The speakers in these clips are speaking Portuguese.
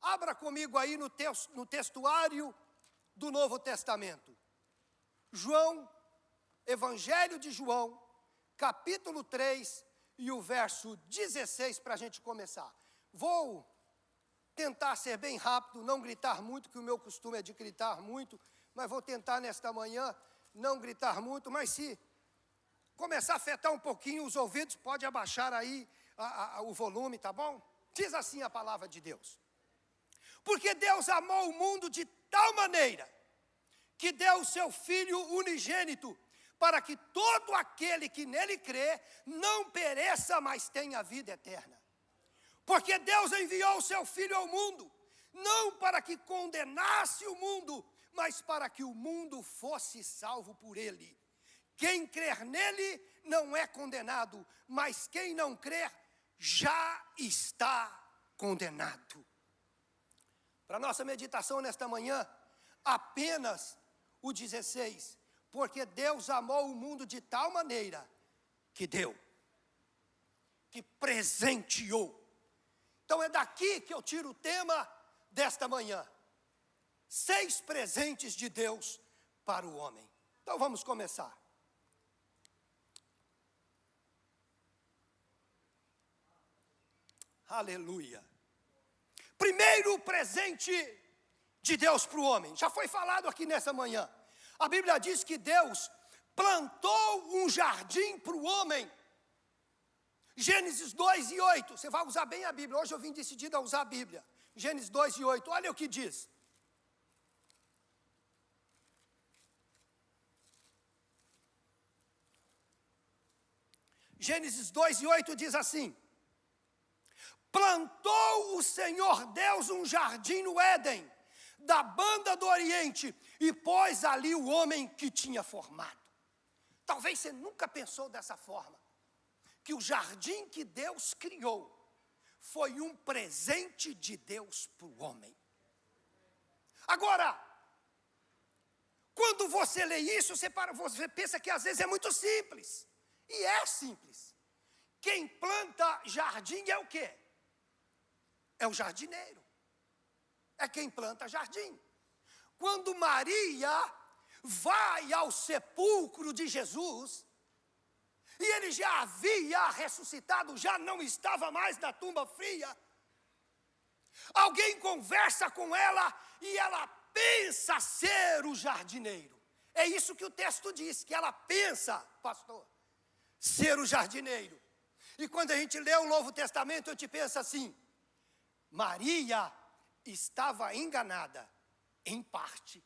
Abra comigo aí no textuário do Novo Testamento. João, Evangelho de João, capítulo 3 e o verso 16 para a gente começar. Vou tentar ser bem rápido, não gritar muito, que o meu costume é de gritar muito, mas vou tentar nesta manhã não gritar muito, mas se começar a afetar um pouquinho os ouvidos, pode abaixar aí o volume, tá bom? Diz assim a palavra de Deus. Porque Deus amou o mundo de tal maneira que deu o seu Filho unigênito, para que todo aquele que nele crê não pereça, mas tenha vida eterna. Porque Deus enviou o seu Filho ao mundo, não para que condenasse o mundo, mas para que o mundo fosse salvo por ele. Quem crer nele não é condenado, mas quem não crer já está condenado. Para nossa meditação nesta manhã, apenas o 16. Porque Deus amou o mundo de tal maneira que deu, que presenteou. Então é daqui que eu tiro o tema desta manhã. 6 presentes de Deus para o homem. Então vamos começar. Aleluia. Primeiro presente de Deus para o homem. Já foi falado aqui nessa manhã. A Bíblia diz que Deus plantou um jardim para o homem. Gênesis 2 e 8. Você vai usar bem a Bíblia. Hoje eu vim decidido a usar a Bíblia. Gênesis 2 e 8. Olha o que diz. Gênesis 2 e 8 diz assim: plantou o Senhor Deus um jardim no Éden, da banda do Oriente, e pôs ali o homem que tinha formado. Talvez você nunca pensou dessa forma, que o jardim que Deus criou foi um presente de Deus para o homem. Agora, quando você lê isso, você pensa que às vezes é muito simples. E é simples. Quem planta jardim é o quê? É o jardineiro. É quem planta jardim. Quando Maria vai ao sepulcro de Jesus, e ele já havia ressuscitado, já não estava mais na tumba fria, alguém conversa com ela e ela pensa ser o jardineiro. É isso que o texto diz, que ela pensa, pastor, ser o jardineiro. E quando a gente lê o Novo Testamento, eu te penso assim: Maria estava enganada, em parte.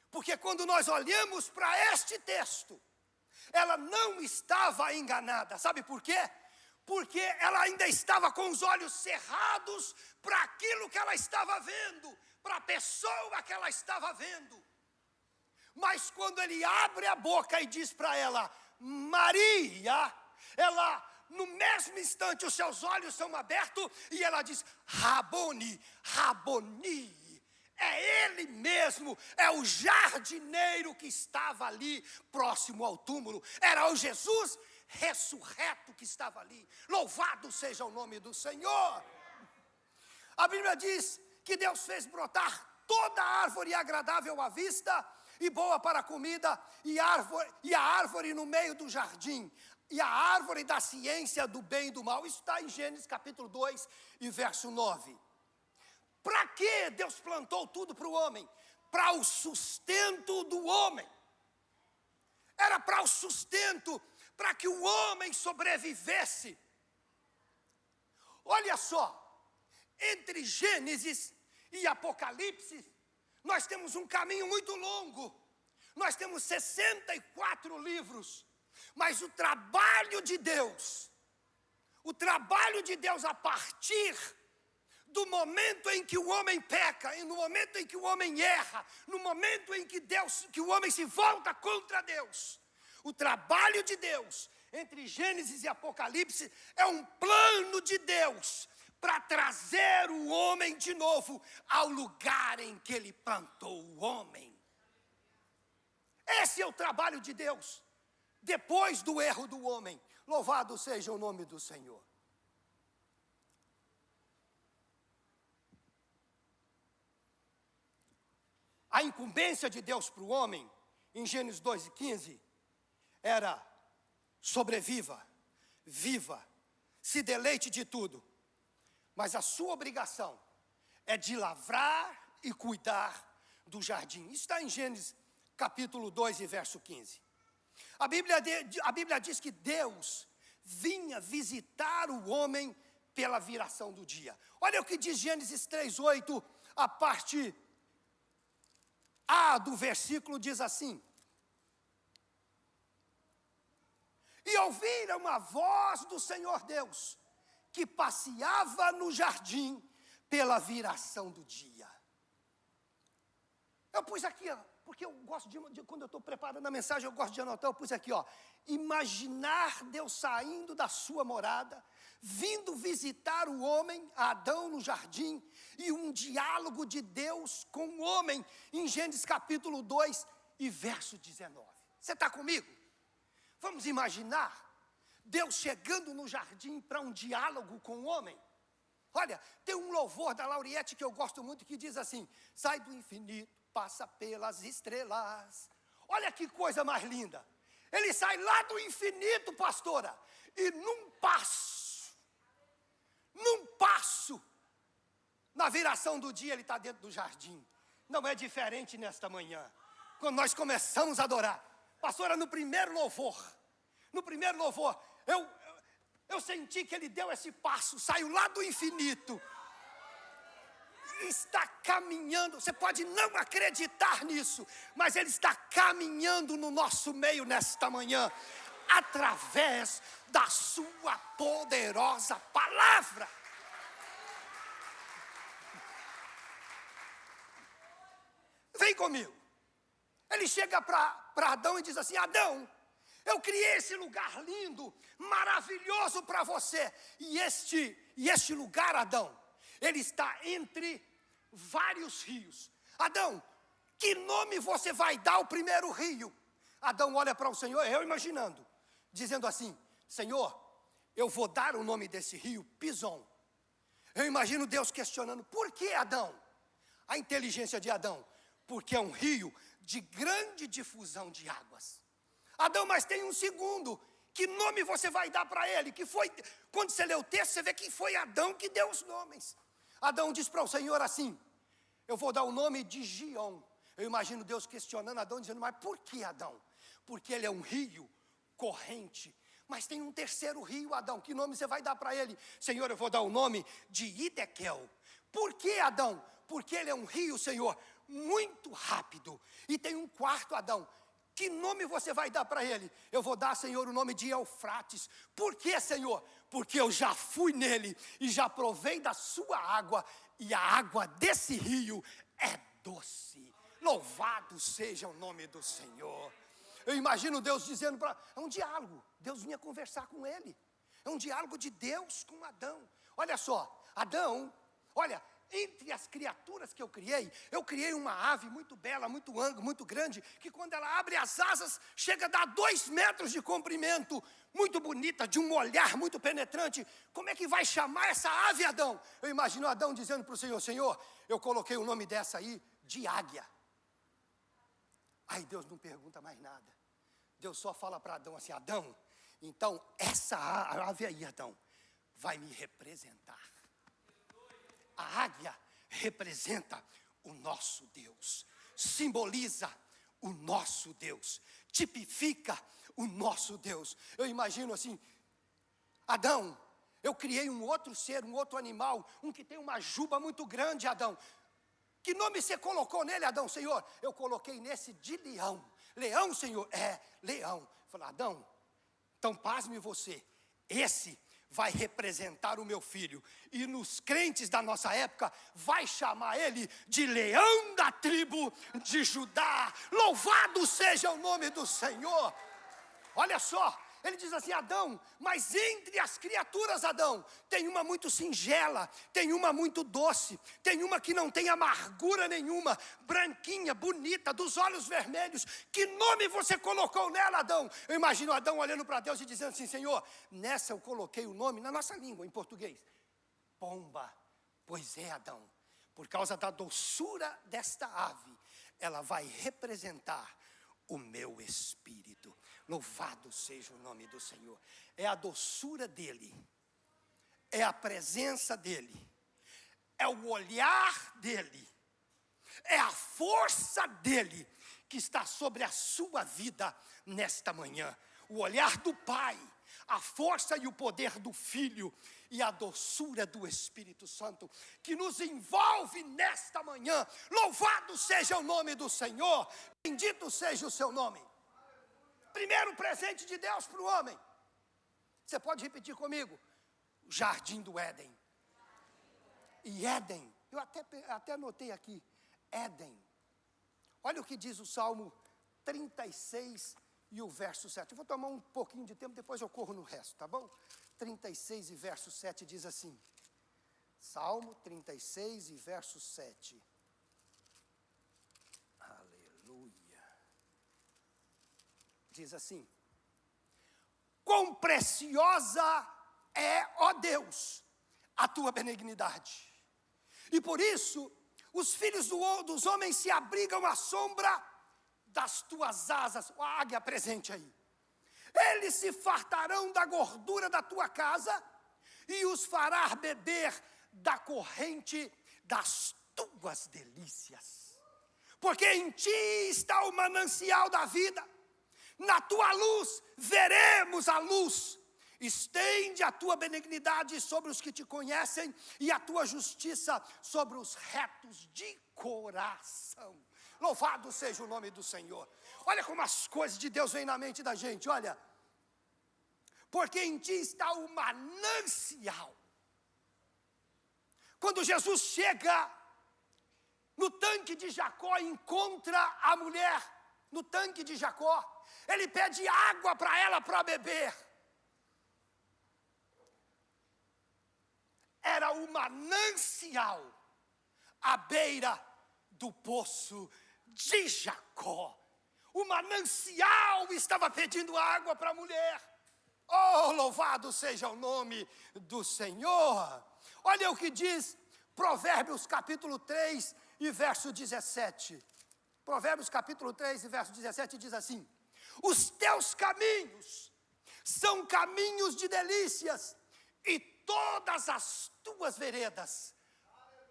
Porque quando nós olhamos para este texto, ela não estava enganada. Sabe por quê? Porque ela ainda estava com os olhos cerrados para aquilo que ela estava vendo, para a pessoa que ela estava vendo. Mas quando ele abre a boca e diz para ela, Maria, ela, no mesmo instante, os seus olhos são abertos e ela diz, Raboni, Raboni. É ele mesmo, é o jardineiro que estava ali próximo ao túmulo. Era o Jesus ressurreto que estava ali. Louvado seja o nome do Senhor. A Bíblia diz que Deus fez brotar toda árvore agradável à vista e boa para a comida, e a árvore no meio do jardim, e a árvore da ciência do bem e do mal. Isso está em Gênesis capítulo 2 e verso 9. Para que Deus plantou tudo para o homem? Para o sustento do homem. Era para o sustento, para que o homem sobrevivesse. Olha só, entre Gênesis e Apocalipse, nós temos um caminho muito longo. Nós temos 64 livros. Mas o trabalho de Deus a partir do momento em que o homem peca, e no momento em que o homem erra, no momento em que o homem se volta contra Deus, o trabalho de Deus, entre Gênesis e Apocalipse, é um plano de Deus para trazer o homem de novo ao lugar em que ele plantou o homem. Esse é o trabalho de Deus, depois do erro do homem. Louvado seja o nome do Senhor. A incumbência de Deus para o homem, em Gênesis 2:15, era: sobreviva, viva, se deleite de tudo. Mas a sua obrigação é de lavrar e cuidar do jardim. Isso está em Gênesis capítulo 2 e verso 15. A Bíblia diz que Deus vinha visitar o homem pela viração do dia. Olha o que diz Gênesis 3:8, a parte A do versículo diz assim: e ouviram a voz do Senhor Deus, que passeava no jardim pela viração do dia. Eu pus aqui, ó, porque eu gosto quando eu estou preparando a mensagem, eu gosto de anotar, eu pus aqui, ó: imaginar Deus saindo da sua morada, vindo visitar o homem, Adão, no jardim, e um diálogo de Deus com o homem, em Gênesis capítulo 2 e verso 19. Você está comigo? Vamos imaginar Deus chegando no jardim para um diálogo com o homem. Olha, tem um louvor da Lauriette que eu gosto muito, que diz assim: sai do infinito, passa pelas estrelas. Olha que coisa mais linda. Ele sai lá do infinito, pastora, e num passo, na viração do dia, ele está dentro do jardim. Não é diferente nesta manhã, quando nós começamos a adorar. Pastora, no primeiro louvor, eu senti que ele deu esse passo, saiu lá do infinito, está caminhando. Você pode não acreditar nisso, mas ele está caminhando no nosso meio nesta manhã, através da sua poderosa palavra. Vem comigo. Ele chega para Adão e diz assim: Adão, eu criei esse lugar lindo, maravilhoso para você. E este lugar, Adão, ele está entre vários rios. Adão, que nome você vai dar ao primeiro rio? Adão olha para o Senhor, eu imaginando, dizendo assim: Senhor, eu vou dar o nome desse rio Pison. Eu imagino Deus questionando: por que, Adão? A inteligência de Adão: porque é um rio de grande difusão de águas. Adão, mas tem um segundo. Que nome você vai dar para ele? Que foi, quando você lê o texto, você vê que foi Adão que deu os nomes. Adão diz para o Senhor assim: eu vou dar o nome de Gion. Eu imagino Deus questionando Adão, dizendo: mas por que, Adão? Porque ele é um rio corrente. Mas tem um terceiro rio, Adão, que nome você vai dar para ele? Senhor, eu vou dar o nome de Hidekel. Por que, Adão? Porque ele é um rio, Senhor, muito rápido. E tem um quarto, Adão. Que nome você vai dar para ele? Eu vou dar, Senhor, o nome de Eufrates. Por que, Senhor? Porque eu já fui nele e já provei da sua água, e a água desse rio é doce. Louvado seja o nome do Senhor. Eu imagino Deus dizendo é um diálogo. Deus vinha conversar com ele. É um diálogo de Deus com Adão. Olha só, Adão, olha, entre as criaturas que eu criei uma ave muito bela, muito grande, que quando ela abre as asas, chega a dar 2 metros de comprimento, muito bonita, de um olhar muito penetrante. Como é que vai chamar essa ave, Adão? Eu imagino Adão dizendo para o Senhor: Senhor, eu coloquei o nome dessa aí de águia. Aí Deus não pergunta mais nada. Deus só fala para Adão assim: Adão, então essa ave aí, Adão, vai me representar. A águia representa o nosso Deus, simboliza o nosso Deus, tipifica o nosso Deus. Eu imagino assim: Adão, eu criei um outro ser, um outro animal, um que tem uma juba muito grande, Adão. Que nome você colocou nele, Adão? Senhor, eu coloquei nesse de leão. Leão, Senhor? É, leão. Falei: Adão, então pasme você, esse vai representar o meu filho. E nos crentes da nossa época, vai chamar ele de leão da tribo de Judá. Louvado seja o nome do Senhor. Olha só, ele diz assim: Adão, mas entre as criaturas, Adão, tem uma muito singela, tem uma muito doce, tem uma que não tem amargura nenhuma, branquinha, bonita, dos olhos vermelhos. Que nome você colocou nela, Adão? Eu imagino Adão olhando para Deus e dizendo assim: Senhor, nessa eu coloquei o nome, na nossa língua, em português, pomba. Pois é, Adão, por causa da doçura desta ave, ela vai representar o meu espírito. Louvado seja o nome do Senhor. É a doçura dele, é a presença dele, é o olhar dele, é a força dele que está sobre a sua vida nesta manhã. O olhar do Pai, a força e o poder do Filho e a doçura do Espírito Santo que nos envolve nesta manhã. Louvado seja o nome do Senhor, bendito seja o seu nome. Primeiro presente de Deus para o homem. Você pode repetir comigo? O jardim do Éden. E Éden, eu até anotei aqui, Éden. Olha o que diz o Salmo 36 e o verso 7. Eu vou tomar um pouquinho de tempo, depois eu corro no resto, tá bom? 36 e verso 7 diz assim. Salmo 36 e verso 7. Aleluia. Diz assim: quão preciosa é, ó Deus, a tua benignidade. E por isso, os filhos dos homens se abrigam à sombra das tuas asas. A águia presente aí. Eles se fartarão da gordura da tua casa e os fará beber da corrente das tuas delícias. Porque em ti está o manancial da vida. Na tua luz veremos a luz. Estende a tua benignidade sobre os que te conhecem e a tua justiça sobre os retos de coração. Louvado seja o nome do Senhor. Olha como as coisas de Deus vêm na mente da gente, olha. Porque em ti está o manancial. Quando Jesus chega no tanque de Jacó e encontra a mulher no tanque de Jacó, ele pede água para ela para beber. Era o manancial à beira do poço de Jacó. O manancial estava pedindo água para a mulher. Oh, louvado seja o nome do Senhor. Olha o que diz Provérbios capítulo 3 e verso 17. Provérbios capítulo 3 e verso 17 diz assim: os teus caminhos são caminhos de delícias, e todas as tuas veredas,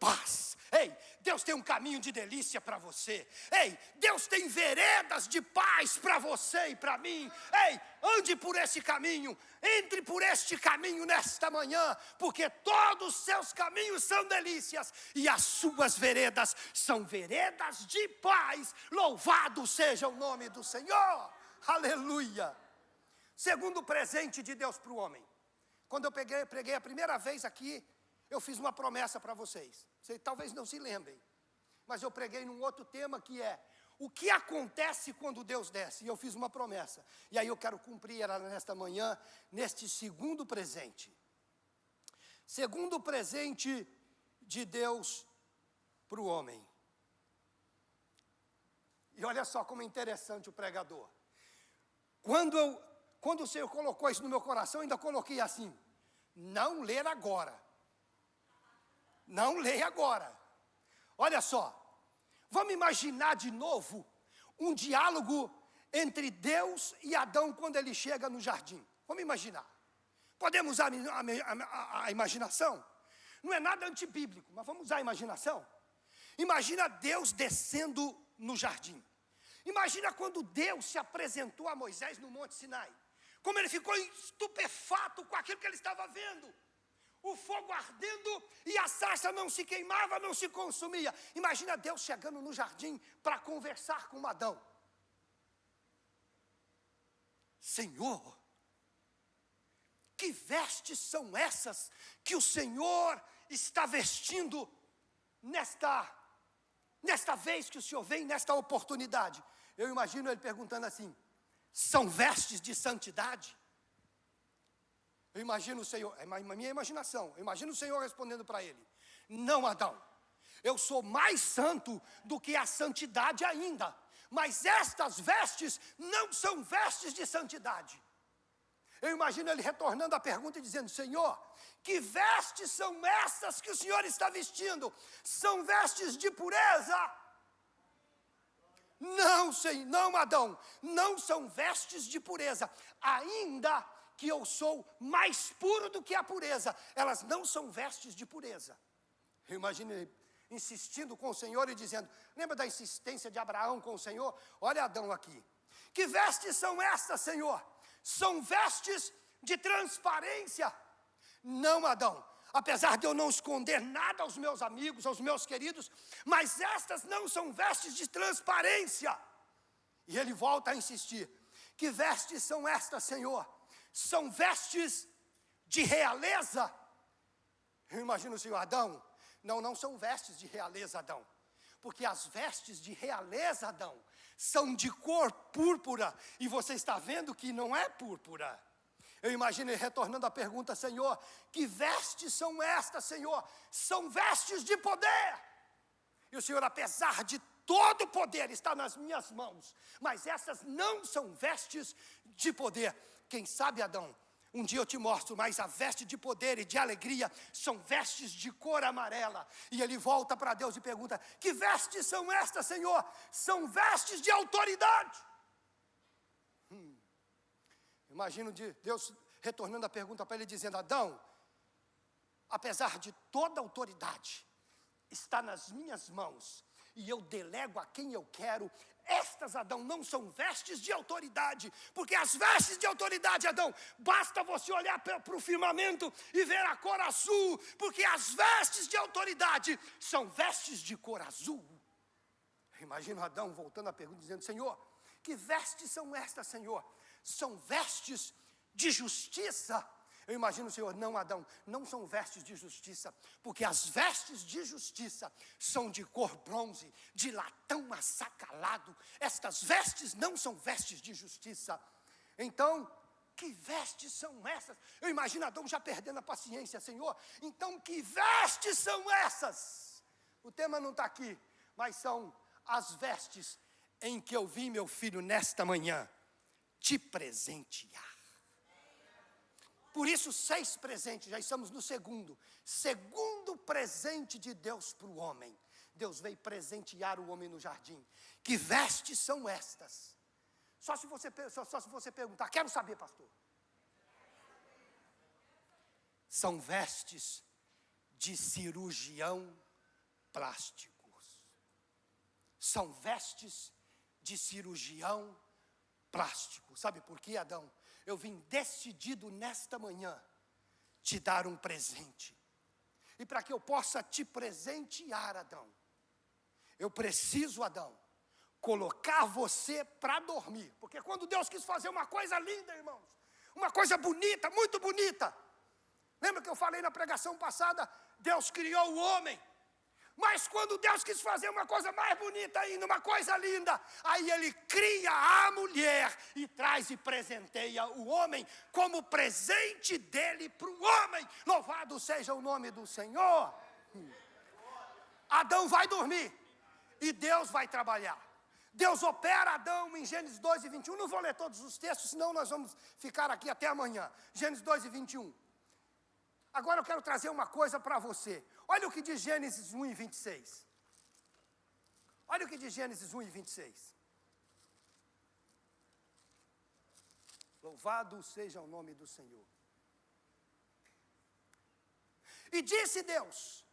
paz. Ei, Deus tem um caminho de delícia para você. Ei, Deus tem veredas de paz para você e para mim. Ei, ande por esse caminho, entre por este caminho nesta manhã, porque todos os seus caminhos são delícias e as suas veredas são veredas de paz. Louvado seja o nome do Senhor. Aleluia. Segundo presente de Deus para o homem. Quando eu preguei a primeira vez aqui, eu fiz uma promessa para vocês. Vocês talvez não se lembrem, mas eu preguei num outro tema que é: o que acontece quando Deus desce? E eu fiz uma promessa. E aí eu quero cumprir ela nesta manhã, neste segundo presente. Segundo presente de Deus para o homem. E olha só como é interessante o pregador. Quando o Senhor colocou isso no meu coração, eu ainda coloquei assim: não ler agora. Não leia agora. Olha só, vamos imaginar de novo um diálogo entre Deus e Adão quando ele chega no jardim. Vamos imaginar. Podemos usar a imaginação? Não é nada antibíblico, mas vamos usar a imaginação. Imagina Deus descendo no jardim. Imagina quando Deus se apresentou a Moisés no Monte Sinai. Como ele ficou estupefato com aquilo que ele estava vendo. O fogo ardendo e a sarça não se queimava, não se consumia. Imagina Deus chegando no jardim para conversar com Adão. Senhor, que vestes são essas que o Senhor está vestindo nesta vez que o Senhor vem, nesta oportunidade? Eu imagino ele perguntando assim: são vestes de santidade? Eu imagino o Senhor, é a minha imaginação, eu imagino o Senhor respondendo para ele: não, Adão, eu sou mais santo do que a santidade ainda, mas estas vestes não são vestes de santidade. Eu imagino ele retornando a pergunta e dizendo: Senhor, que vestes são essas que o Senhor está vestindo? São vestes de pureza? Não, Senhor, não, Adão, não são vestes de pureza, ainda que eu sou mais puro do que a pureza, elas não são vestes de pureza. Eu imagino ele insistindo com o Senhor e dizendo, lembra da insistência de Abraão com o Senhor? Olha Adão aqui, que vestes são estas, Senhor? São vestes de transparência. Não, Adão, apesar de eu não esconder nada aos meus amigos, aos meus queridos, mas estas não são vestes de transparência. E ele volta a insistir, que vestes são estas, Senhor? São vestes de realeza. Eu imagino o Senhor, Adão, não são vestes de realeza, Adão, porque as vestes de realeza, Adão, são de cor púrpura, e você está vendo que não é púrpura. Eu imagino ele retornando a pergunta, Senhor, que vestes são estas, Senhor? São vestes de poder. E o Senhor, apesar de todo o poder está nas minhas mãos, mas essas não são vestes de poder. Quem sabe, Adão, um dia eu te mostro, mas a veste de poder e de alegria são vestes de cor amarela. E ele volta para Deus e pergunta, que vestes são estas, Senhor? São vestes de autoridade. Imagino Deus retornando a pergunta para ele, dizendo, Adão, apesar de toda autoridade, está nas minhas mãos, e eu delego a quem eu quero. Estas, Adão, não são vestes de autoridade, porque as vestes de autoridade, Adão, basta você olhar para o firmamento e ver a cor azul, porque as vestes de autoridade são vestes de cor azul. Imagino Adão voltando à pergunta, dizendo, Senhor, que vestes são estas, Senhor? São vestes de justiça. Eu imagino o Senhor, não, Adão, não são vestes de justiça, porque as vestes de justiça são de cor bronze, de latão assacalado. Estas vestes não são vestes de justiça. Então, que vestes são essas? Eu imagino Adão já perdendo a paciência, Senhor, então que vestes são essas? O tema não está aqui, mas são as vestes em que eu vi, meu filho, nesta manhã, te presentear. Por isso, 6 presentes, já estamos no segundo presente de Deus para o homem. Deus veio presentear o homem no jardim. Que vestes são estas? Só se você perguntar, quero saber, pastor. São vestes de cirurgião plásticos. São vestes de cirurgião plástico. Sabe por quê, Adão? Eu vim decidido nesta manhã te dar um presente. E para que eu possa te presentear, Adão, eu preciso, Adão, colocar você para dormir. Porque quando Deus quis fazer uma coisa linda, irmãos, uma coisa bonita, muito bonita. Lembra que eu falei na pregação passada? Deus criou o homem. Mas quando Deus quis fazer uma coisa mais bonita ainda, uma coisa linda, aí Ele cria a mulher e traz e presenteia o homem como presente dele para o homem. Louvado seja o nome do Senhor. Adão vai dormir e Deus vai trabalhar. Deus opera Adão em Gênesis 2 e 21. Não vou ler todos os textos, senão nós vamos ficar aqui até amanhã. Gênesis 2 e 21. Agora eu quero trazer uma coisa para você. Olha o que diz Gênesis 1 e 26. Olha o que diz Gênesis 1 e 26. Louvado seja o nome do Senhor. E disse Deus,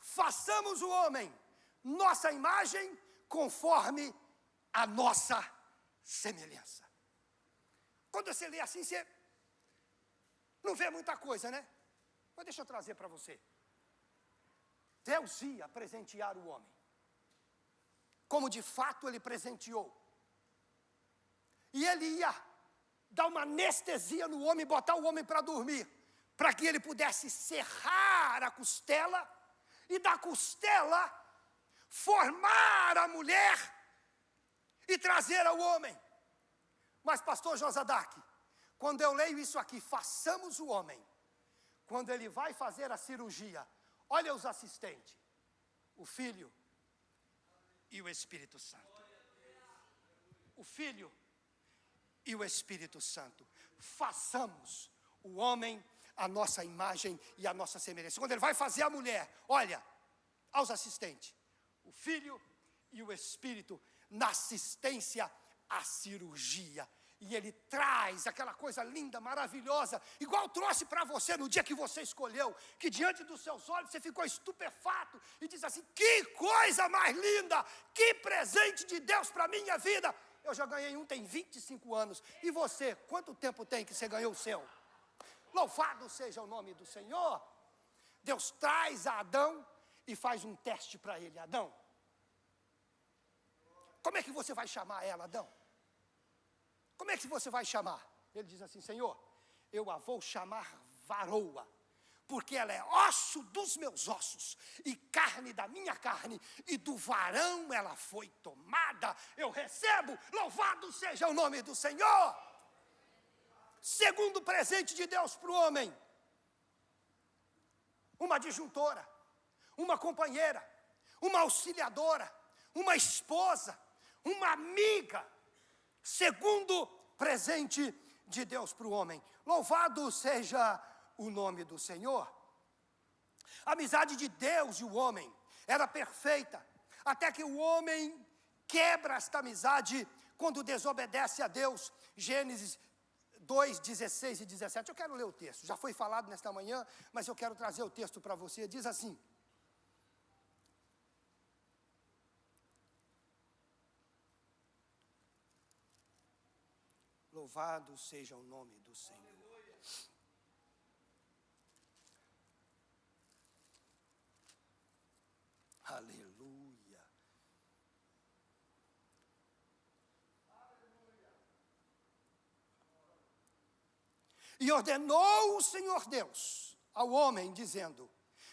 façamos o homem, nossa imagem, conforme a nossa semelhança. Quando você lê assim, você não vê muita coisa, né? Mas deixa eu trazer para você. Deus ia presentear o homem, como de fato Ele presenteou. E Ele ia dar uma anestesia no homem, botar o homem para dormir, para que ele pudesse serrar a costela, e da costela formar a mulher e trazer ao homem. Mas pastor Josadac, quando eu leio isso aqui, façamos o homem, quando ele vai fazer a cirurgia, olha os assistentes, o Filho e o Espírito Santo. O Filho e o Espírito Santo. Façamos o homem a nossa imagem e a nossa semelhança. Quando ele vai fazer a mulher, olha, aos assistentes, o Filho e o Espírito na assistência à cirurgia. E ele traz aquela coisa linda, maravilhosa, igual trouxe para você no dia que você escolheu, que diante dos seus olhos você ficou estupefato e diz assim: que coisa mais linda, que presente de Deus para a minha vida. Eu já ganhei um, tem 25 anos. E você, quanto tempo tem que você ganhou o seu? Louvado seja o nome do Senhor. Deus traz a Adão e faz um teste para ele. Adão, como é que você vai chamar ela, Adão? Como é que você vai chamar? Ele diz assim: Senhor, eu a vou chamar varoa, porque ela é osso dos meus ossos e carne da minha carne, e do varão ela foi tomada. Eu recebo, louvado seja o nome do Senhor. Segundo presente de Deus para o homem: uma adjuntora, uma companheira, uma auxiliadora, uma esposa, uma amiga. Segundo presente de Deus para o homem. Louvado seja o nome do Senhor. A amizade de Deus e o homem era perfeita, até que o homem quebra esta amizade quando desobedece a Deus. Gênesis 2, 16 e 17. Eu quero ler o texto, já foi falado nesta manhã, mas eu quero trazer o texto para você. Diz assim: louvado seja o nome do Senhor. Aleluia. E ordenou o Senhor Deus ao homem, dizendo: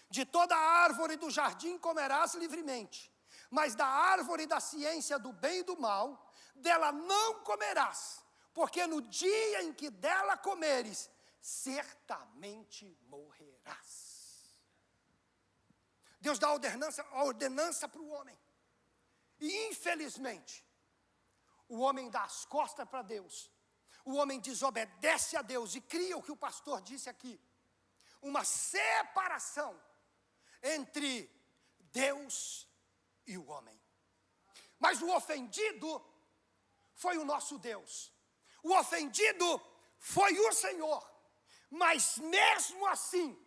de toda a árvore do jardim comerás livremente, mas da árvore da ciência do bem e do mal, dela não comerás, porque no dia em que dela comeres, certamente morrerás. Deus dá a ordenança para o homem. E infelizmente, o homem dá as costas para Deus. O homem desobedece a Deus e cria o que o pastor disse aqui: uma separação entre Deus e o homem. Mas o ofendido foi o nosso Deus. O ofendido foi o Senhor. Mas mesmo assim,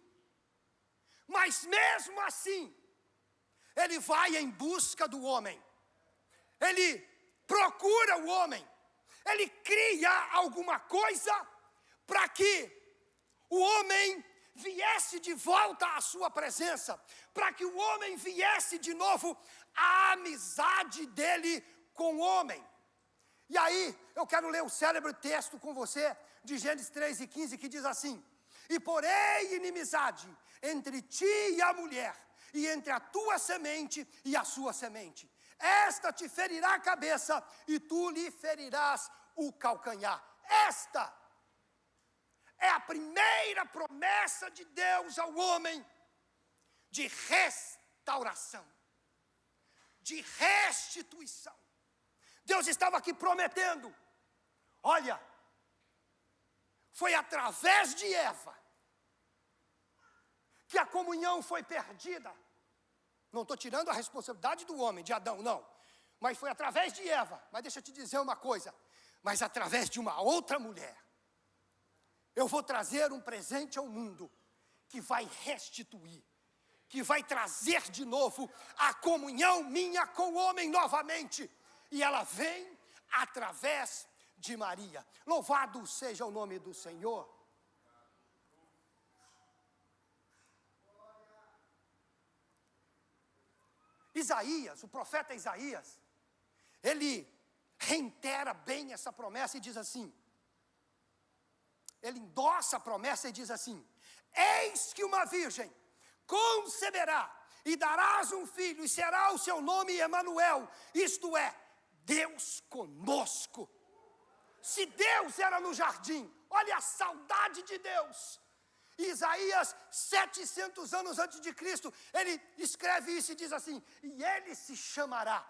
ele vai em busca do homem. Ele procura o homem. Ele cria alguma coisa para que o homem viesse de volta à sua presença, para que o homem viesse de novo à amizade dele com o homem. E aí, eu quero ler o célebre texto com você, de Gênesis 3 e 15, que diz assim: e porém inimizade entre ti e a mulher, e entre a tua semente e a sua semente. Esta te ferirá a cabeça, e tu lhe ferirás o calcanhar. Esta é a primeira promessa de Deus ao homem, de restauração, de restituição. Deus estava aqui prometendo: olha, foi através de Eva que a comunhão foi perdida. Não estou tirando a responsabilidade do homem, de Adão, não. Mas foi através de Eva. Mas deixa eu te dizer uma coisa: mas através de uma outra mulher, eu vou trazer um presente ao mundo que vai restituir, que vai trazer de novo a comunhão minha com o homem novamente. E ela vem através de Maria. Louvado seja o nome do Senhor. Isaías, o profeta Isaías, ele reitera bem essa promessa e diz assim, ele endossa a promessa e diz assim: eis que uma virgem conceberá e darás um filho, e será o seu nome Emanuel, isto é, Deus conosco. Se Deus era no jardim, olha a saudade de Deus. Isaías, 700 anos antes de Cristo, ele escreve isso e diz assim: e ele se chamará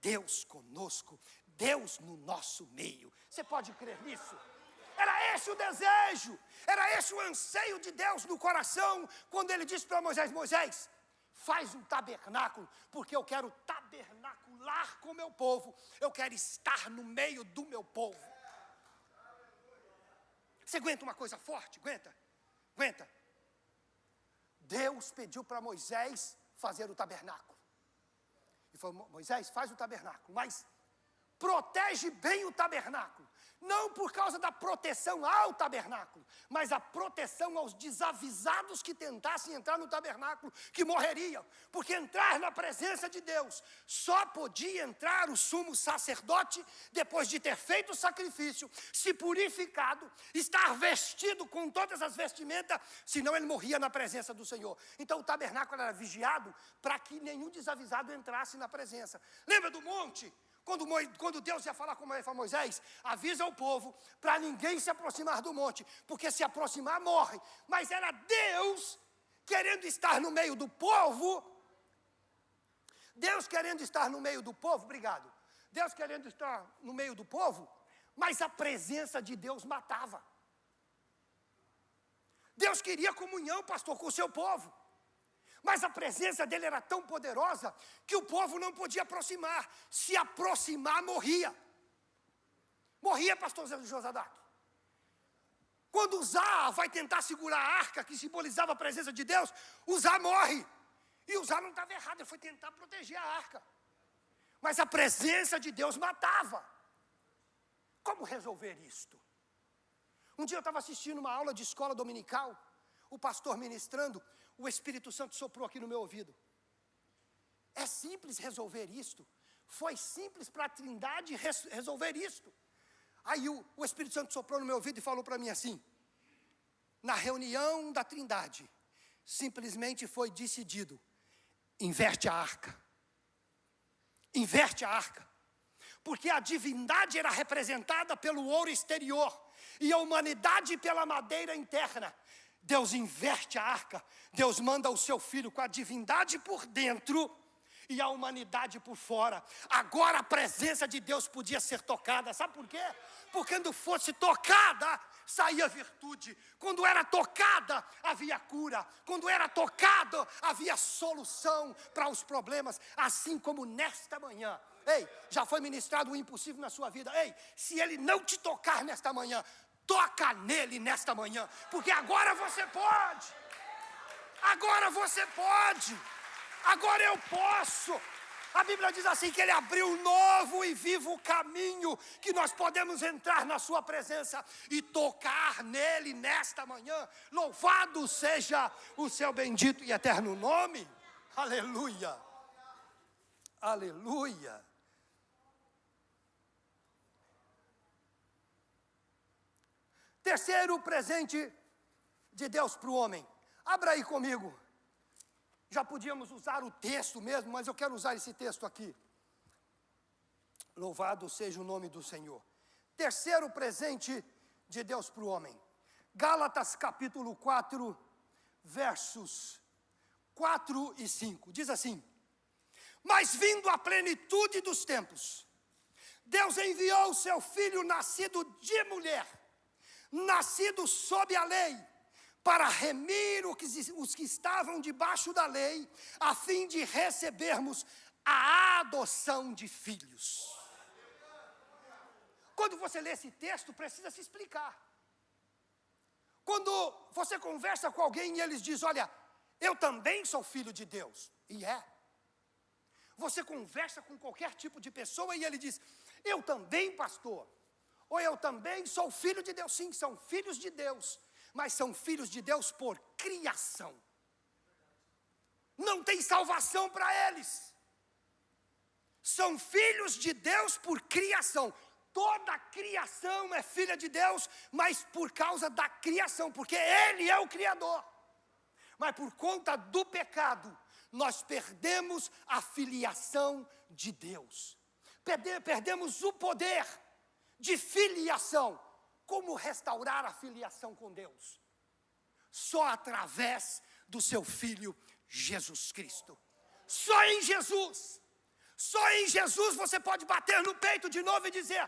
Deus conosco, Deus no nosso meio. Você pode crer nisso? Era esse o desejo, era esse o anseio de Deus no coração, quando ele disse para Moisés: Moisés, faz um tabernáculo, porque eu quero tabernacular com o meu povo, eu quero estar no meio do meu povo. Você aguenta uma coisa forte? Aguenta. Deus pediu para Moisés fazer o tabernáculo. E falou: Moisés, faz o tabernáculo, mas protege bem o tabernáculo. Não por causa da proteção ao tabernáculo, mas a proteção aos desavisados que tentassem entrar no tabernáculo, que morreriam. Porque entrar na presença de Deus, só podia entrar o sumo sacerdote depois de ter feito o sacrifício, se purificado, estar vestido com todas as vestimentas, senão ele morria na presença do Senhor. Então o tabernáculo era vigiado para que nenhum desavisado entrasse na presença. Lembra do monte? Quando Deus ia falar com Moisés, avisa o povo para ninguém se aproximar do monte, porque se aproximar morre. Mas era Deus querendo estar no meio do povo. Deus querendo estar no meio do povo, obrigado. Deus querendo estar no meio do povo, mas a presença de Deus matava. Deus queria comunhão, pastor, com o seu povo. Mas a presença dele era tão poderosa que o povo não podia aproximar. Se aproximar, morria. Morria, pastor Josadac. Quando Uzá vai tentar segurar a arca, que simbolizava a presença de Deus, Uzá morre. E Uzá não estava errado, ele foi tentar proteger a arca. Mas a presença de Deus matava. Como resolver isto? Um dia eu estava assistindo uma aula de escola dominical, o pastor ministrando, o Espírito Santo soprou aqui no meu ouvido. É simples resolver isto. Foi simples para a Trindade resolver isto. Aí o Espírito Santo soprou no meu ouvido e falou para mim assim: na reunião da Trindade, simplesmente foi decidido: inverte a arca. Inverte a arca. Porque a divindade era representada pelo ouro exterior e a humanidade pela madeira interna. Deus inverte a arca, Deus manda o seu filho com a divindade por dentro e a humanidade por fora. Agora a presença de Deus podia ser tocada, sabe por quê? Porque quando fosse tocada, saía virtude. Quando era tocada, havia cura. Quando era tocado, havia solução para os problemas. Assim como nesta manhã, ei, já foi ministrado o impossível na sua vida. Ei, se ele não te tocar nesta manhã, toca nele nesta manhã, porque agora você pode. Agora você pode. Agora eu posso. A Bíblia diz assim que ele abriu um novo e vivo caminho, que nós podemos entrar na sua presença e tocar nele nesta manhã. Louvado seja o seu bendito e eterno nome. Aleluia. Aleluia. Terceiro presente de Deus para o homem. Abra aí comigo. Já podíamos usar o texto mesmo, mas eu quero usar esse texto aqui. Louvado seja o nome do Senhor. Terceiro presente de Deus para o homem. Gálatas capítulo 4, versos 4 e 5. Diz assim: mas vindo a plenitude dos tempos, Deus enviou o seu Filho nascido de mulher, nascido sob a lei, para remir os que estavam debaixo da lei, a fim de recebermos a adoção de filhos. Quando você lê esse texto, precisa se explicar. Quando você conversa com alguém e eles dizem: olha, eu também sou filho de Deus. E é. Você conversa com qualquer tipo de pessoa e ele diz: eu também, pastor. Ou eu também sou filho de Deus. Sim, são filhos de Deus, mas são filhos de Deus por criação. Não tem salvação para eles. São filhos de Deus por criação. Toda a criação é filha de Deus, mas por causa da criação, porque Ele é o Criador. Mas por conta do pecado, nós perdemos a filiação de Deus. Perdemos o poder de filiação. Como restaurar a filiação com Deus? Só através do seu Filho Jesus Cristo. Só em Jesus. Só em Jesus você pode bater no peito de novo e dizer: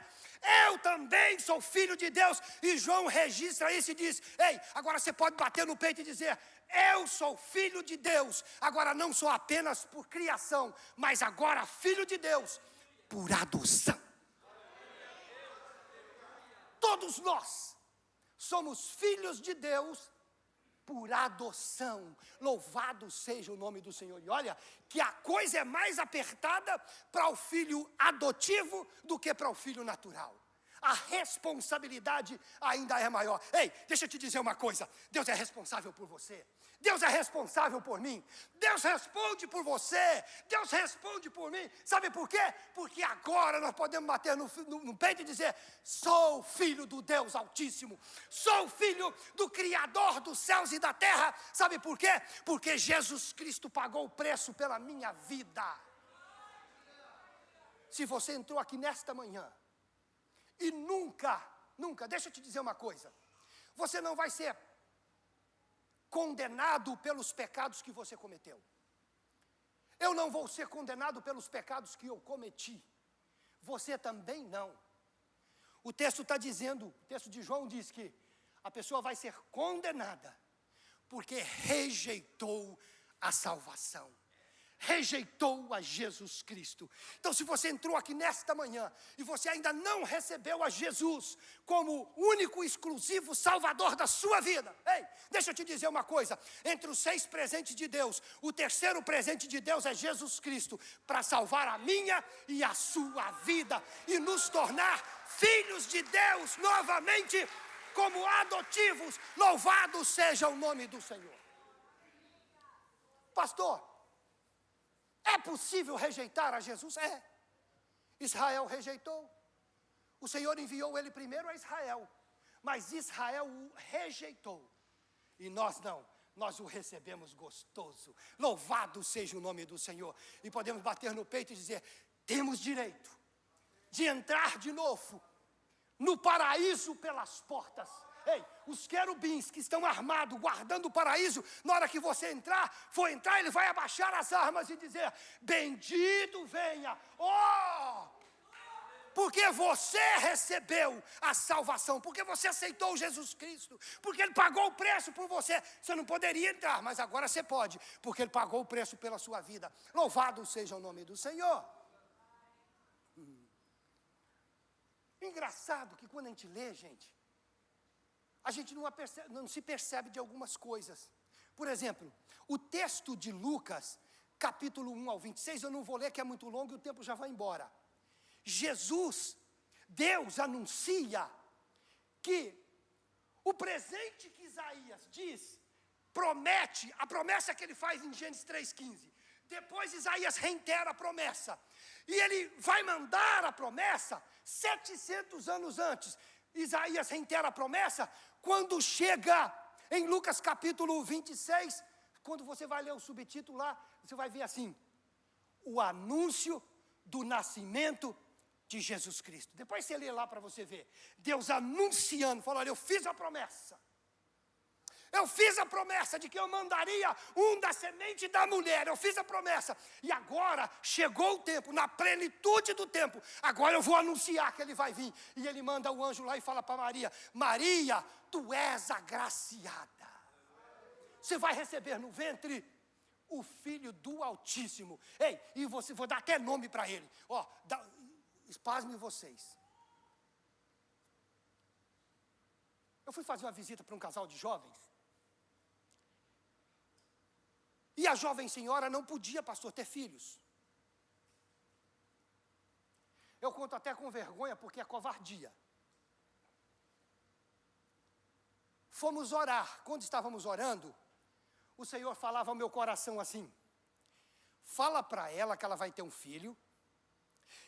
eu também sou filho de Deus. E João registra isso e diz: ei, agora você pode bater no peito e dizer: eu sou filho de Deus. Agora não sou apenas por criação, mas agora filho de Deus por adoção. Todos nós somos filhos de Deus por adoção. Louvado seja o nome do Senhor. E olha, que a coisa é mais apertada para o filho adotivo do que para o filho natural. A responsabilidade ainda é maior. Ei, deixa eu te dizer uma coisa. Deus é responsável por você. Deus é responsável por mim. Deus responde por você. Deus responde por mim. Sabe por quê? Porque agora nós podemos bater no peito e dizer: sou filho do Deus Altíssimo. Sou filho do Criador dos céus e da terra. Sabe por quê? Porque Jesus Cristo pagou o preço pela minha vida. Se você entrou aqui nesta manhã e nunca, deixa eu te dizer uma coisa. Você não vai ser condenado pelos pecados que você cometeu. Eu não vou ser condenado pelos pecados que eu cometi. Você também não. O texto está dizendo, o texto de João diz que a pessoa vai ser condenada porque rejeitou a salvação. Rejeitou a Jesus Cristo. Então, se você entrou aqui nesta manhã e você ainda não recebeu a Jesus como único, exclusivo Salvador da sua vida, ei, deixa eu te dizer uma coisa. Entre os 6 presentes de Deus, o terceiro presente de Deus é Jesus Cristo, para salvar a minha e a sua vida e nos tornar filhos de Deus novamente, como adotivos. Louvado seja o nome do Senhor. Pastor, é possível rejeitar a Jesus? É. Israel rejeitou. O Senhor enviou ele primeiro a Israel, mas Israel o rejeitou. E nós não, nós o recebemos gostoso. Louvado seja o nome do Senhor. E podemos bater no peito e dizer: temos direito de entrar de novo no paraíso pelas portas. Ei, os querubins que estão armados, guardando o paraíso, na hora que você for entrar, ele vai abaixar as armas e dizer: bendito venha, porque você recebeu a salvação, porque você aceitou Jesus Cristo, porque Ele pagou o preço por você. Você não poderia entrar, mas agora você pode, porque Ele pagou o preço pela sua vida. Louvado seja o nome do Senhor. Engraçado que quando a gente lê, gente, a gente não se percebe de algumas coisas. Por exemplo, o texto de Lucas, capítulo 1 ao 26, eu não vou ler que é muito longo e o tempo já vai embora. Deus anuncia que o presente que Isaías diz, a promessa que ele faz em Gênesis 3,15. Depois Isaías reitera a promessa. E ele vai mandar a promessa 700 anos antes. Isaías reitera a promessa quando chega em Lucas capítulo 26, quando você vai ler o subtítulo lá, você vai ver assim: o anúncio do nascimento de Jesus Cristo. Depois você lê lá para você ver. Deus anunciando, falou: olha, eu fiz a promessa. Eu fiz a promessa de que eu mandaria um da semente da mulher. Eu fiz a promessa. E agora chegou o tempo, na plenitude do tempo. Agora eu vou anunciar que ele vai vir. E ele manda o anjo lá e fala para Maria: Maria, tu és agraciada. Você vai receber no ventre o Filho do Altíssimo. Ei, e vou dar até nome para ele. Espasme vocês. Eu fui fazer uma visita para um casal de jovens. E a jovem senhora não podia, pastor, ter filhos. Eu conto até com vergonha, porque é covardia. Fomos orar. Quando estávamos orando, o Senhor falava ao meu coração assim: fala para ela que ela vai ter um filho,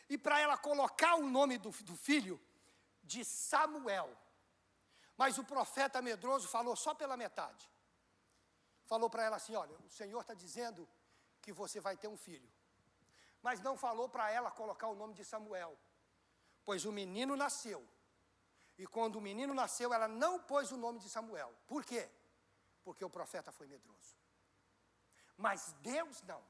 e para ela colocar o nome do filho de Samuel. Mas o profeta medroso falou só pela metade. Falou para ela assim: olha, o Senhor está dizendo que você vai ter um filho. Mas não falou para ela colocar o nome de Samuel, pois o menino nasceu. E quando o menino nasceu, ela não pôs o nome de Samuel. Por quê? Porque o profeta foi medroso. Mas Deus não.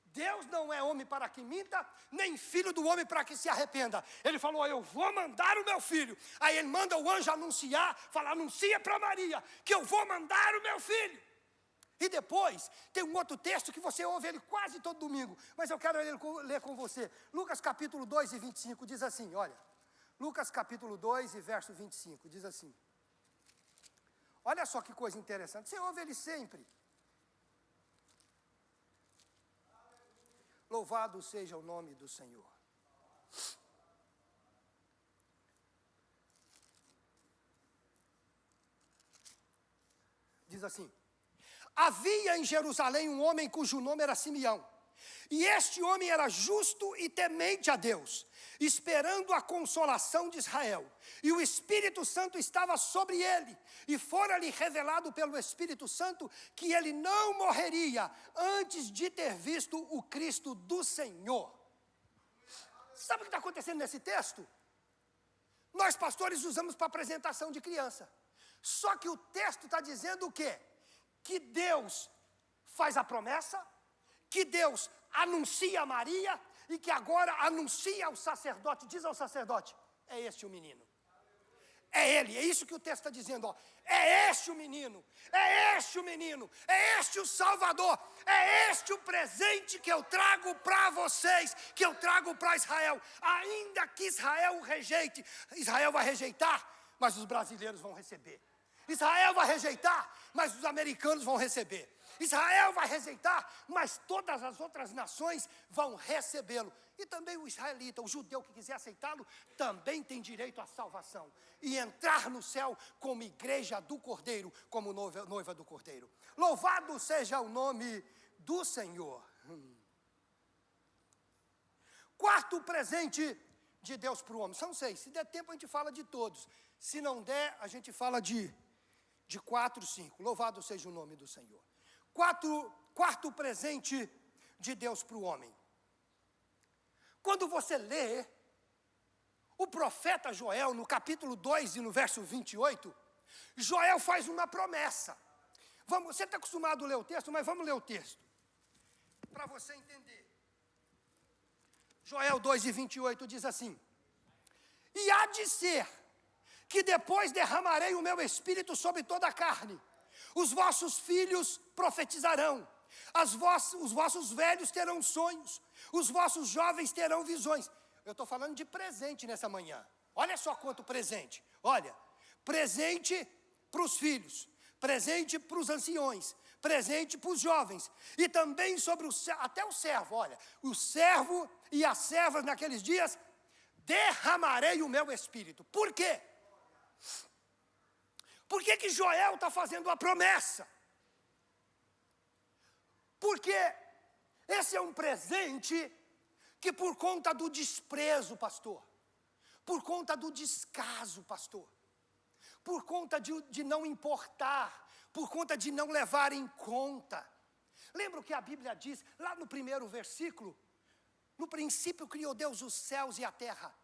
Deus não é homem para que minta, nem filho do homem para que se arrependa. Ele falou: eu vou mandar o meu filho. Aí ele manda o anjo anunciar, fala: anuncia para Maria que eu vou mandar o meu filho. E depois, tem um outro texto que você ouve ele quase todo domingo, mas eu quero ler com você. Lucas capítulo 2 e 25 diz assim, olha. Lucas capítulo 2 e verso 25, diz assim. Olha só que coisa interessante, você ouve ele sempre. Louvado seja o nome do Senhor. Diz assim. Havia em Jerusalém um homem cujo nome era Simeão. E este homem era justo e temente a Deus, esperando a consolação de Israel. E o Espírito Santo estava sobre ele, e fora-lhe revelado pelo Espírito Santo que ele não morreria antes de ter visto o Cristo do Senhor. Sabe o que está acontecendo nesse texto? Nós pastores usamos para apresentação de criança. Só que o texto está dizendo o quê? Que Deus faz a promessa, que Deus anuncia a Maria e que agora anuncia ao sacerdote, diz ao sacerdote, é este o menino. É ele, é isso que o texto está dizendo, ó. É este o menino, é este o menino, é este o Salvador, é este o presente que eu trago para vocês, que eu trago para Israel. Ainda que Israel o rejeite, Israel vai rejeitar, mas os brasileiros vão receber. Israel vai rejeitar, mas os americanos vão receber. Israel vai rejeitar, mas todas as outras nações vão recebê-lo. E também o israelita, o judeu que quiser aceitá-lo, também tem direito à salvação. E entrar no céu como igreja do Cordeiro, como noiva do Cordeiro. Louvado seja o nome do Senhor. Quarto presente de Deus para o homem. São 6. Se der tempo, a gente fala de todos. Se não der, a gente fala de 4, 5. Louvado seja o nome do Senhor. Quarto presente de Deus para o homem. Quando você lê o profeta Joel, no capítulo 2 e no verso 28, Joel faz uma promessa. Você está acostumado a ler o texto, mas vamos ler o texto, para você entender. Joel 2 e 28 diz assim: e há de ser que depois derramarei o meu espírito sobre toda a carne. Os vossos filhos profetizarão, os vossos velhos terão sonhos, os vossos jovens terão visões. Eu estou falando de presente nessa manhã. Olha só quanto presente. Olha, presente para os filhos, presente para os anciões, presente para os jovens. E também sobre até o servo, olha, o servo e as servas naqueles dias, derramarei o meu espírito. Por quê? Por que Joel está fazendo a promessa? Porque esse é um presente que por conta do desprezo, pastor, por conta do descaso, pastor, por conta de não importar, por conta de não levar em conta. Lembra o que a Bíblia diz, lá no primeiro versículo? No princípio criou Deus os céus e a terra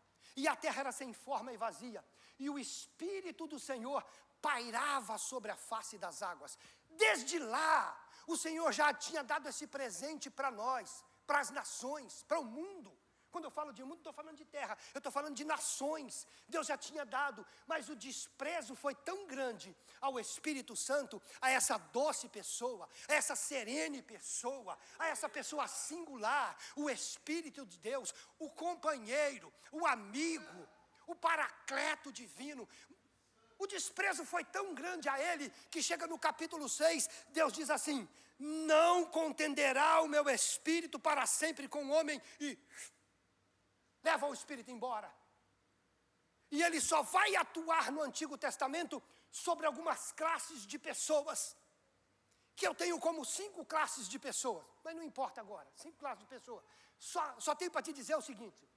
era sem forma e vazia, e o Espírito do Senhor pairava sobre a face das águas. Desde lá, o Senhor já tinha dado esse presente para nós, para as nações, para o mundo. Quando eu falo de mundo, não estou falando de terra, eu estou falando de nações. Deus já tinha dado, mas o desprezo foi tão grande ao Espírito Santo, a essa doce pessoa, a essa serene pessoa, a essa pessoa singular, o Espírito de Deus, o companheiro, o amigo, o paracleto divino. O desprezo foi tão grande a ele, que chega no capítulo 6, Deus diz assim: não contenderá o meu espírito para sempre com o homem, e leva o espírito embora. E ele só vai atuar no Antigo Testamento sobre algumas classes de pessoas, que eu tenho como 5 classes de pessoas, mas não importa agora, 5 classes de pessoas. Só tenho para te dizer o seguinte: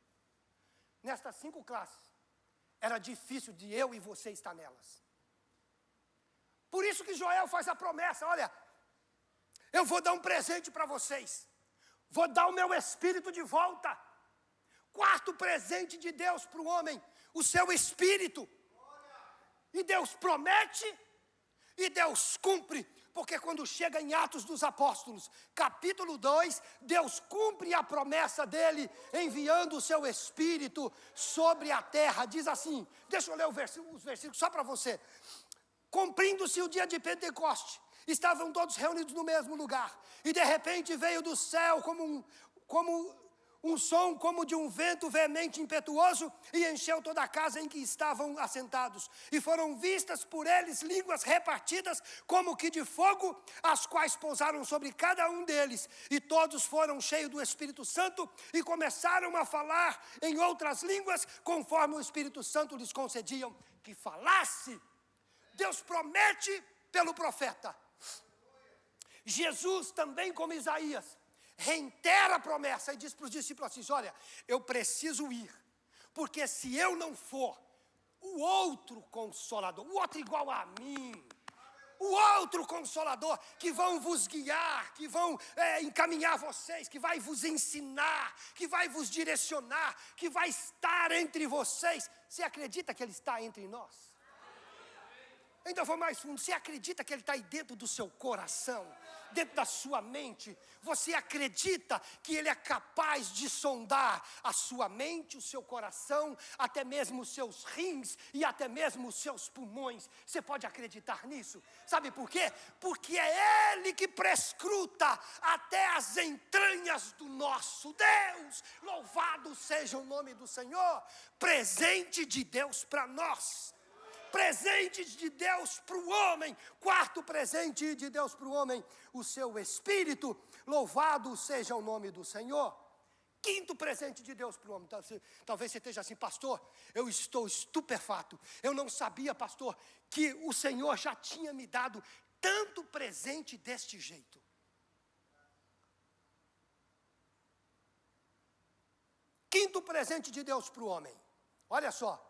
nestas 5 classes, era difícil de eu e você estar nelas. Por isso que Joel faz a promessa: olha, eu vou dar um presente para vocês, vou dar o meu espírito de volta. Quarto presente de Deus para o homem, o seu espírito. E Deus promete e Deus cumpre, porque quando chega em Atos dos Apóstolos, capítulo 2, Deus cumpre a promessa dele, enviando o seu Espírito sobre a terra. Diz assim, deixa eu ler os versículos só para você. Cumprindo-se o dia de Pentecoste, Estavam todos reunidos no mesmo lugar. E de repente veio do céu como um som como de um vento veemente e impetuoso, e encheu toda a casa em que estavam assentados. E foram vistas por eles línguas repartidas como que de fogo, as quais pousaram sobre cada um deles. E todos foram cheios do Espírito Santo e começaram a falar em outras línguas, conforme o Espírito Santo lhes concediam que falasse. Deus promete pelo profeta. Jesus também, como Isaías, reitera a promessa e diz para os discípulos assim: olha, eu preciso ir, porque se eu não for, o outro Consolador, o outro igual a mim, o outro Consolador, que vão vos guiar, que vão encaminhar vocês, que vai vos ensinar, que vai vos direcionar, que vai estar entre vocês. Você acredita que Ele está entre nós? Ainda vou mais fundo, você acredita que Ele está aí dentro do seu coração, dentro da sua mente? Você acredita que Ele é capaz de sondar a sua mente, o seu coração, até mesmo os seus rins e até mesmo os seus pulmões? Você pode acreditar nisso? Sabe por quê? Porque é Ele que prescruta até as entranhas do nosso Deus. Louvado seja o nome do Senhor. Presente de Deus para nós. Presentes de Deus para o homem. Quarto presente de Deus para o homem, o seu Espírito. Louvado seja o nome do Senhor. Quinto presente de Deus para o homem. Talvez você esteja assim: pastor, eu estou estupefato. Eu não sabia, pastor, que o Senhor já tinha me dado tanto presente deste jeito. Quinto presente de Deus para o homem. Olha só.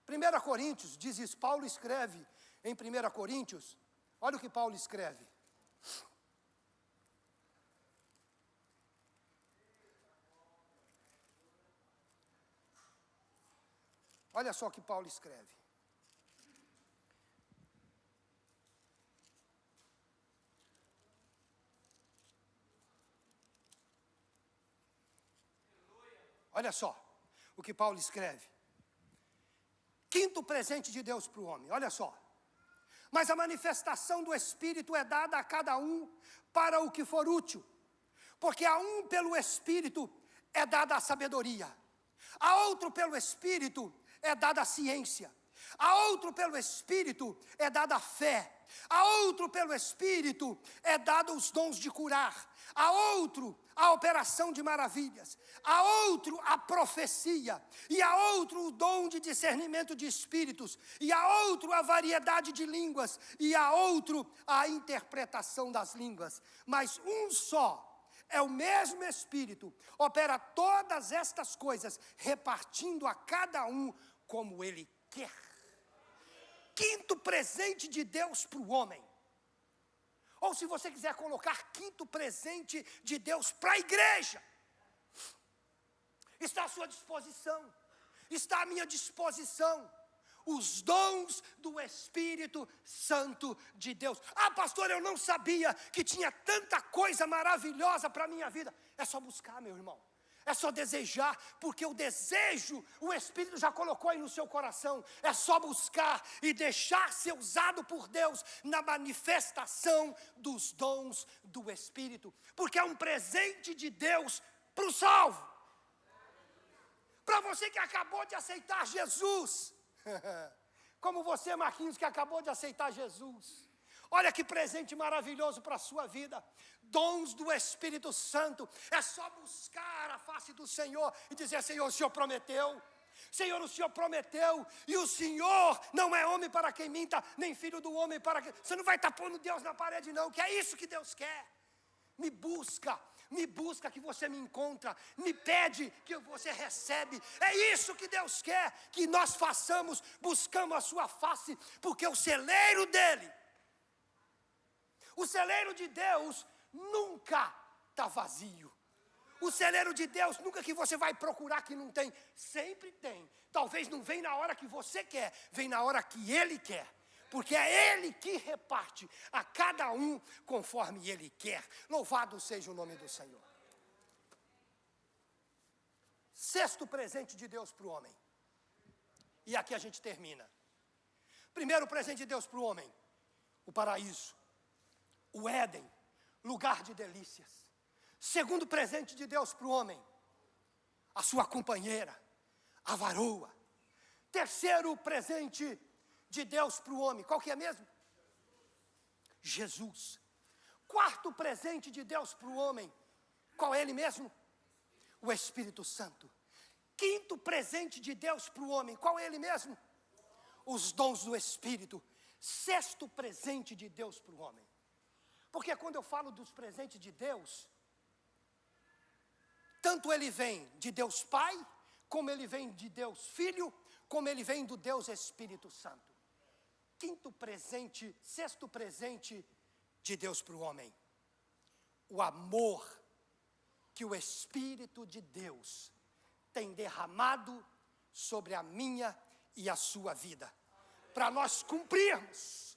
1 Coríntios, diz isso, Paulo escreve em 1 Coríntios, olha o que Paulo escreve. Olha só o que Paulo escreve. Olha só o que Paulo escreve. Quinto presente de Deus para o homem, olha só. Mas a manifestação do Espírito é dada a cada um para o que for útil. Porque a um pelo Espírito é dada a sabedoria. A outro pelo Espírito é dada a ciência. A outro pelo Espírito é dada a fé. A outro pelo Espírito é dado os dons de curar. A outro a operação de maravilhas. A outro a profecia. E a outro o dom de discernimento de espíritos. E a outro a variedade de línguas. E a outro a interpretação das línguas. Mas um só é o mesmo Espírito, opera todas estas coisas, repartindo a cada um como Ele quer. Quinto presente de Deus para o homem. Ou se você quiser colocar quinto presente de Deus para a igreja, está à sua disposição, está à minha disposição, os dons do Espírito Santo de Deus. Ah, pastor, eu não sabia que tinha tanta coisa maravilhosa para a minha vida. É só buscar, meu irmão. É só desejar, porque o desejo, o Espírito já colocou aí no seu coração. É só buscar e deixar ser usado por Deus na manifestação dos dons do Espírito. Porque é um presente de Deus para o salvo. Para você que acabou de aceitar Jesus. Como você, Marquinhos, que acabou de aceitar Jesus. Olha que presente maravilhoso para a sua vida. Dons do Espírito Santo. É só buscar a face do Senhor e dizer: Senhor, o Senhor prometeu. Senhor, o Senhor prometeu. E o Senhor não é homem para quem minta, nem filho do homem para quem... Você não vai estar pondo Deus na parede não, que é isso que Deus quer. Me busca que você me encontra, me pede que você recebe. É isso que Deus quer que nós façamos, buscamos a sua face, porque o celeiro dele, o celeiro de Deus nunca está vazio. O celeiro de Deus, nunca que você vai procurar que não tem, sempre tem. Talvez não vem na hora que você quer, vem na hora que Ele quer. Porque é Ele que reparte a cada um conforme Ele quer. Louvado seja o nome do Senhor. Sexto presente de Deus para o homem. E aqui a gente termina. Primeiro presente de Deus para o homem, o paraíso. o Éden, lugar de delícias. Segundo presente de Deus para o homem, a sua companheira, a varoa. Terceiro presente de Deus para o homem, qual que é mesmo? Jesus. Quarto presente de Deus para o homem, qual é ele mesmo? O Espírito Santo. Quinto presente de Deus para o homem, qual é ele mesmo? Os dons do Espírito. Sexto presente de Deus para o homem. Porque quando eu falo dos presentes de Deus, tanto ele vem de Deus Pai, como ele vem de Deus Filho, como ele vem do Deus Espírito Santo. Quinto presente, sexto presente de Deus para o homem. O amor que o Espírito de Deus tem derramado sobre a minha e a sua vida. Para nós cumprirmos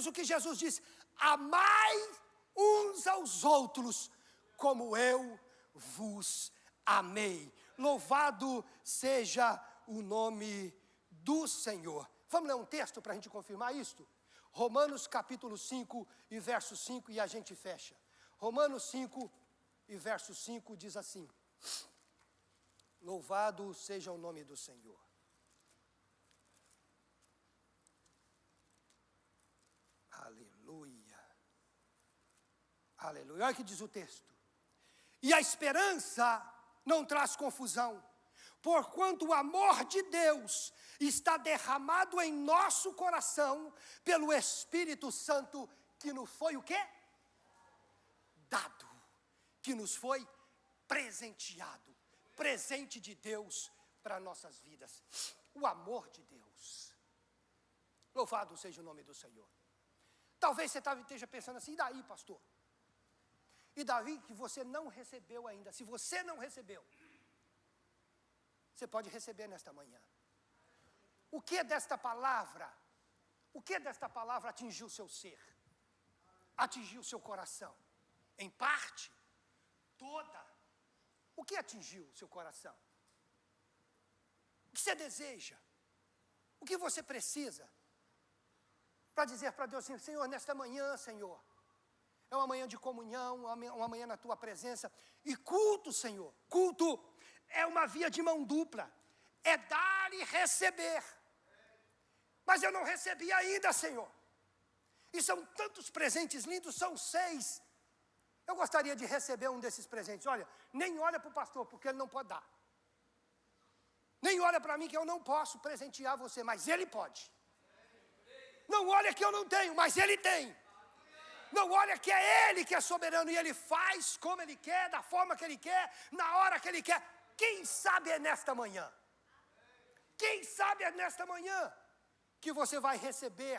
o que Jesus disse: amai uns aos outros como eu vos amei. Louvado seja o nome do Senhor. Vamos ler um texto para a gente confirmar isto? Romanos capítulo 5 e verso 5 e a gente fecha. Romanos 5 e verso 5 diz assim: louvado seja o nome do Senhor. Aleluia. Aleluia. Olha o que diz o texto. E a esperança não traz confusão, porquanto o amor de Deus está derramado em nosso coração pelo Espírito Santo que nos foi o quê? Dado, que nos foi presenteado. Presente de Deus para nossas vidas. O amor de Deus. Louvado seja o nome do Senhor. Talvez você esteja pensando assim: e daí, pastor? E daí que você não recebeu ainda. Se você não recebeu, você pode receber nesta manhã. O que desta palavra atingiu o seu ser? Atingiu o seu coração? Em parte? Toda? O que atingiu o seu coração? O que você deseja? O que você precisa? Para dizer para Deus assim: Senhor, nesta manhã, Senhor, é uma manhã de comunhão, uma manhã na Tua presença. E culto, Senhor, culto é uma via de mão dupla. É dar e receber. Mas eu não recebi ainda, Senhor. E são tantos presentes lindos, são 6. Eu gostaria de receber um desses presentes. Olha, nem olha para o pastor, porque ele não pode dar. Nem olha para mim, que eu não posso presentear você, mas ele pode. Não olha que eu não tenho, mas ele tem. Não olha que é ele que é soberano e ele faz como ele quer, da forma que ele quer, na hora que ele quer. Quem sabe é nesta manhã. Quem sabe é nesta manhã que você vai receber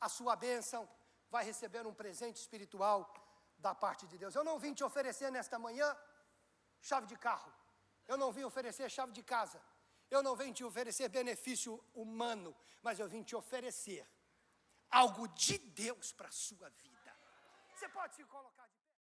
a sua bênção, vai receber um presente espiritual da parte de Deus. Eu não vim te oferecer nesta manhã chave de carro. Eu não vim oferecer chave de casa. Eu não vim te oferecer benefício humano, mas eu vim te oferecer algo de Deus para a sua vida. Você pode se colocar de pé?